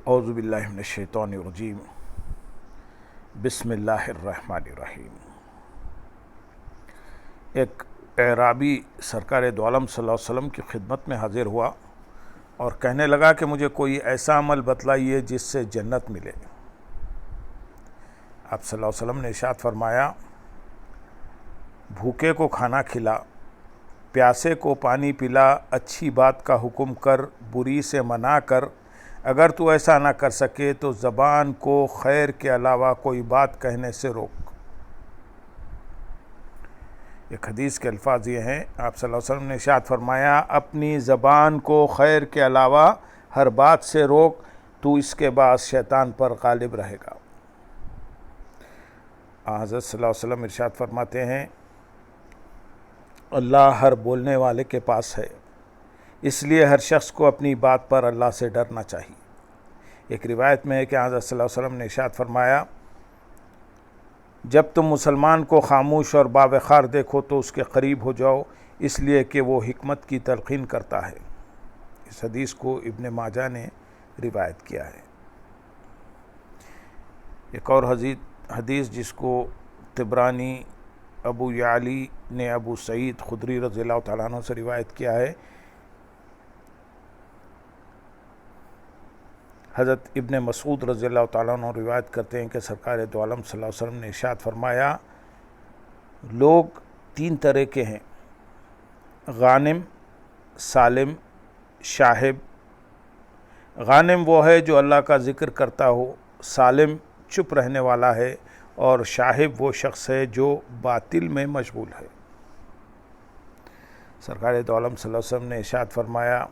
اعوذ باللہ من الشیطان الرجیم بسم اللہ الرحمن الرحیم۔ ایک اعرابی سرکار دو عالم صلی اللہ علیہ وسلم کی خدمت میں حاضر ہوا اور کہنے لگا کہ مجھے کوئی ایسا عمل بتلائیے جس سے جنت ملے۔ آپ صلی اللہ علیہ وسلم نے ارشاد فرمایا، بھوکے کو کھانا کھلا، پیاسے کو پانی پلا، اچھی بات کا حکم کر، بری سے منع کر، اگر تو ایسا نہ کر سکے تو زبان کو خیر کے علاوہ کوئی بات کہنے سے روک۔ ایک حدیث کے الفاظ یہ ہیں، آپ صلی اللہ علیہ وسلم نے ارشاد فرمایا، اپنی زبان کو خیر کے علاوہ ہر بات سے روک، تو اس کے بعد شیطان پر غالب رہے گا۔ حضرت صلی اللہ علیہ وسلم ارشاد فرماتے ہیں، اللہ ہر بولنے والے کے پاس ہے، اس لیے ہر شخص کو اپنی بات پر اللہ سے ڈرنا چاہیے۔ ایک روایت میں ہے کہ حضرت صلی اللہ علیہ وسلم نے ارشاد فرمایا، جب تم مسلمان کو خاموش اور باوقار دیکھو تو اس کے قریب ہو جاؤ، اس لیے کہ وہ حکمت کی تلقین کرتا ہے۔ اس حدیث کو ابن ماجہ نے روایت کیا ہے۔ ایک اور حدیث جس کو طبرانی ابو یعلی نے ابو سعید خدری رضی اللہ تعالیٰ عنہ سے روایت کیا ہے، حضرت ابن مسعود رضی اللہ تعالیٰ عنہ روایت کرتے ہیں کہ سرکار دو عالم صلی اللہ علیہ وسلم نے ارشاد فرمایا، لوگ تین طرح کے ہیں، غانم، سالم، شاہب۔ غانم وہ ہے جو اللہ کا ذکر کرتا ہو، سالم چپ رہنے والا ہے، اور شاہب وہ شخص ہے جو باطل میں مشغول ہے۔ سرکار دو عالم صلی اللہ علیہ وسلم نے ارشاد فرمایا،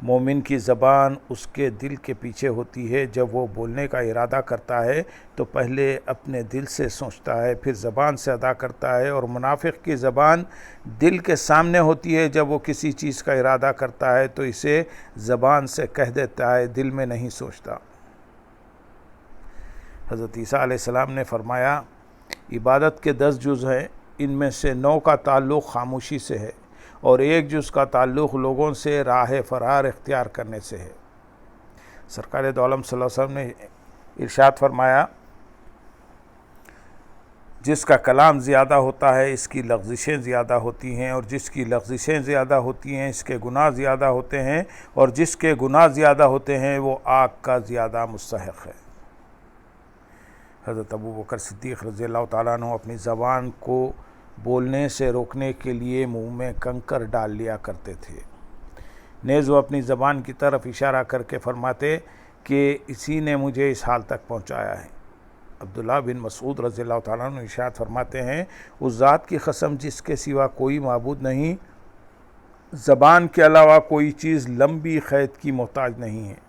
مومن کی زبان اس کے دل کے پیچھے ہوتی ہے، جب وہ بولنے کا ارادہ کرتا ہے تو پہلے اپنے دل سے سوچتا ہے، پھر زبان سے ادا کرتا ہے، اور منافق کی زبان دل کے سامنے ہوتی ہے، جب وہ کسی چیز کا ارادہ کرتا ہے تو اسے زبان سے کہہ دیتا ہے، دل میں نہیں سوچتا۔ حضرت عیسیٰ علیہ السلام نے فرمایا، عبادت کے 10 جز ہیں، ان میں سے 9 کا تعلق خاموشی سے ہے، اور 1 جز کا تعلق لوگوں سے راہ فرار اختیار کرنے سے ہے۔ سرکار دو عالم صلی اللہ علیہ وسلم نے ارشاد فرمایا، جس کا کلام زیادہ ہوتا ہے اس کی لغزشیں زیادہ ہوتی ہیں، اور جس کی لغزشیں زیادہ ہوتی ہیں اس کے گناہ زیادہ ہوتے ہیں، اور جس کے گناہ زیادہ ہوتے ہیں وہ آگ کا زیادہ مستحق ہے۔ حضرت ابو بکر صدیق رضی اللہ تعالیٰ عنہ اپنی زبان کو بولنے سے روکنے کے لیے منہ میں کنکر ڈال لیا کرتے تھے، نیز وہ اپنی زبان کی طرف اشارہ کر کے فرماتے کہ اسی نے مجھے اس حال تک پہنچایا ہے۔ عبداللہ بن مسعود رضی اللہ تعالیٰ عنہ ارشاد فرماتے ہیں، اس ذات کی قسم جس کے سوا کوئی معبود نہیں، زبان کے علاوہ کوئی چیز لمبی قید کی محتاج نہیں ہے۔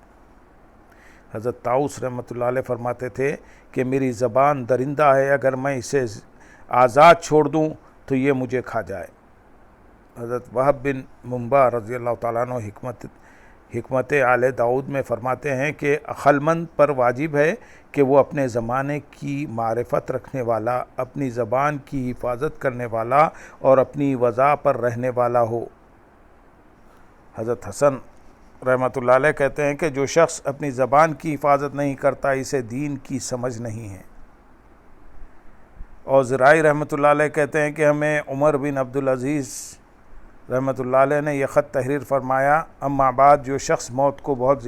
حضرت طاؤس رحمۃ اللہ علیہ فرماتے تھے کہ میری زبان درندہ ہے، اگر میں اسے آزاد چھوڑ دوں تو یہ مجھے کھا جائے۔ حضرت وہب بن منبع رضی اللہ تعالیٰ عنہ حکمت آل داؤد میں فرماتے ہیں کہ عقلمند پر واجب ہے کہ وہ اپنے زمانے کی معرفت رکھنے والا، اپنی زبان کی حفاظت کرنے والا، اور اپنی وضع پر رہنے والا ہو۔ حضرت حسن رحمۃ اللہ علیہ کہتے ہیں کہ جو شخص اپنی زبان کی حفاظت نہیں کرتا اسے دین کی سمجھ نہیں ہے۔ اور زرائی رحمۃ اللہ علیہ کہتے ہیں کہ ہمیں عمر بن عبدالعزیز رحمۃ اللہ علیہ نے یہ خط تحریر فرمایا، اما بعد، جو شخص موت کو بہت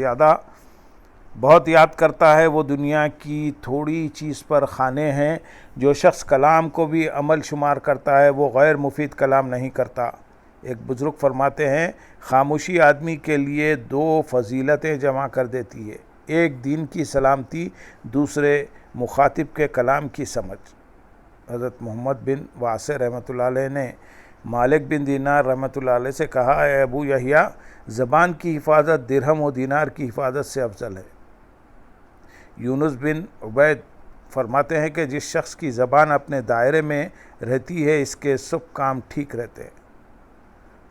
یاد کرتا ہے وہ دنیا کی تھوڑی چیز پر خانے ہیں، جو شخص کلام کو بھی عمل شمار کرتا ہے وہ غیر مفید کلام نہیں کرتا۔ ایک بزرگ فرماتے ہیں، خاموشی آدمی کے لیے 2 فضیلتیں جمع کر دیتی ہے، ایک دین کی سلامتی، دوسرے مخاطب کے کلام کی سمجھ۔ حضرت محمد بن واسع رحمۃ اللہ علیہ نے مالک بن دینار رحمۃ اللہ علیہ سے کہا، اے ابو یحییٰ، زبان کی حفاظت درہم و دینار کی حفاظت سے افضل ہے۔ یونس بن عبید فرماتے ہیں کہ جس شخص کی زبان اپنے دائرے میں رہتی ہے اس کے سب کام ٹھیک رہتے ہیں۔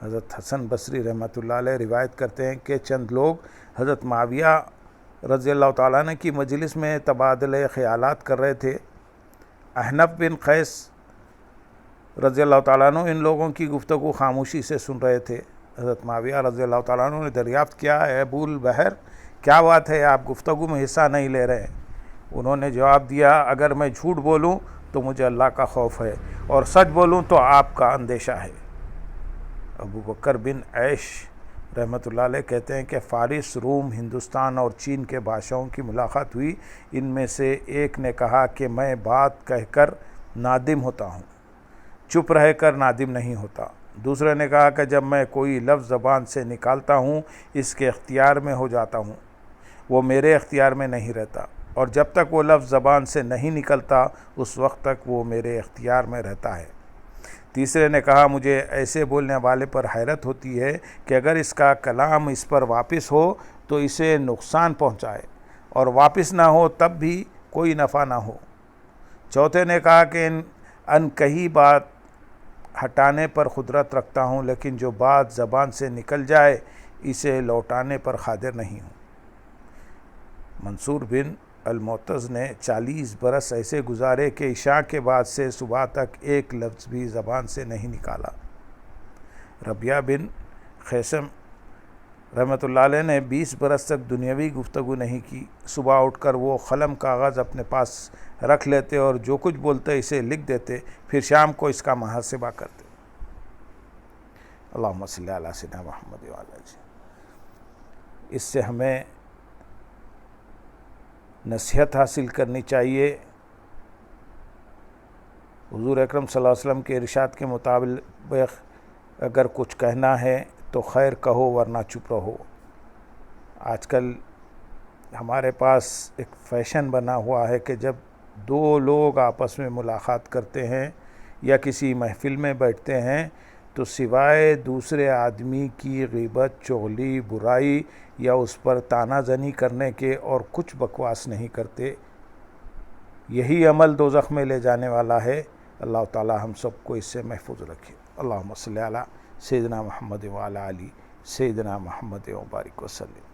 حضرت حسن بصری رحمۃ اللہ علیہ روایت کرتے ہیں کہ چند لوگ حضرت معاویہ رضی اللہ تعالیٰ عنہ کی مجلس میں تبادلہ خیالات کر رہے تھے۔ احنف بن قیس رضی اللہ تعالیٰ عنہ ان لوگوں کی گفتگو خاموشی سے سن رہے تھے۔ حضرت معاویہ رضی اللہ تعالیٰ عنہ نے دریافت کیا، اے ابو البحر، کیا بات ہے آپ گفتگو میں حصہ نہیں لے رہے ہیں؟ انہوں نے جواب دیا اگر میں جھوٹ بولوں تو مجھے اللہ کا خوف ہے اور سچ بولوں تو آپ کا اندیشہ ہے۔ ابو بکر بن عیش رحمۃ اللہ علیہ کہتے ہیں کہ فارس، روم، ہندوستان اور چین کے بادشاہوں کی ملاقات ہوئی۔ ان میں سے ایک نے کہا کہ میں بات کہہ کر نادم ہوتا ہوں، چپ رہ کر نادم نہیں ہوتا۔ دوسرے نے کہا کہ جب میں کوئی لفظ زبان سے نکالتا ہوں اس کے اختیار میں ہو جاتا ہوں، وہ میرے اختیار میں نہیں رہتا، اور جب تک وہ لفظ زبان سے نہیں نکلتا اس وقت تک وہ میرے اختیار میں رہتا ہے۔ تیسرے نے کہا مجھے ایسے بولنے والے پر حیرت ہوتی ہے کہ اگر اس کا کلام اس پر واپس ہو تو اسے نقصان پہنچائے، اور واپس نہ ہو تب بھی کوئی نفع نہ ہو۔ چوتھے نے کہا کہ ان کہی بات ہٹانے پر قدرت رکھتا ہوں، لیکن جو بات زبان سے نکل جائے اسے لوٹانے پر قادر نہیں ہوں۔ منصور بن المعتز نے 40 برس ایسے گزارے کہ عشاء کے بعد سے صبح تک ایک لفظ بھی زبان سے نہیں نکالا۔ ربیہ بن خیثم رحمۃ اللہ علیہ نے 20 برس تک دنیاوی گفتگو نہیں کی۔ صبح اٹھ کر وہ قلم کاغذ اپنے پاس رکھ لیتے اور جو کچھ بولتے اسے لکھ دیتے، پھر شام کو اس کا محاسبہ کرتے۔ اللہم صلی علی سیدنا محمد وعلی۔ اس سے ہمیں نصیحت حاصل کرنی چاہیے۔ حضور اکرم صلی اللہ علیہ وسلم کے ارشاد کے مطابق اگر کچھ کہنا ہے تو خیر کہو ورنہ چپ رہو۔ آج کل ہمارے پاس ایک فیشن بنا ہوا ہے کہ جب دو لوگ آپس میں ملاقات کرتے ہیں یا کسی محفل میں بیٹھتے ہیں تو سوائے دوسرے آدمی کی غیبت، چغلی، برائی یا اس پر طعنہ زنی کرنے کے اور کچھ بکواس نہیں کرتے۔ یہی عمل دوزخ میں لے جانے والا ہے۔ اللہ تعالی ہم سب کو اس سے محفوظ رکھے۔ اللہم صلی علی سیدنا محمد وعلی آلہ سیدنا محمد وبارک وسلم۔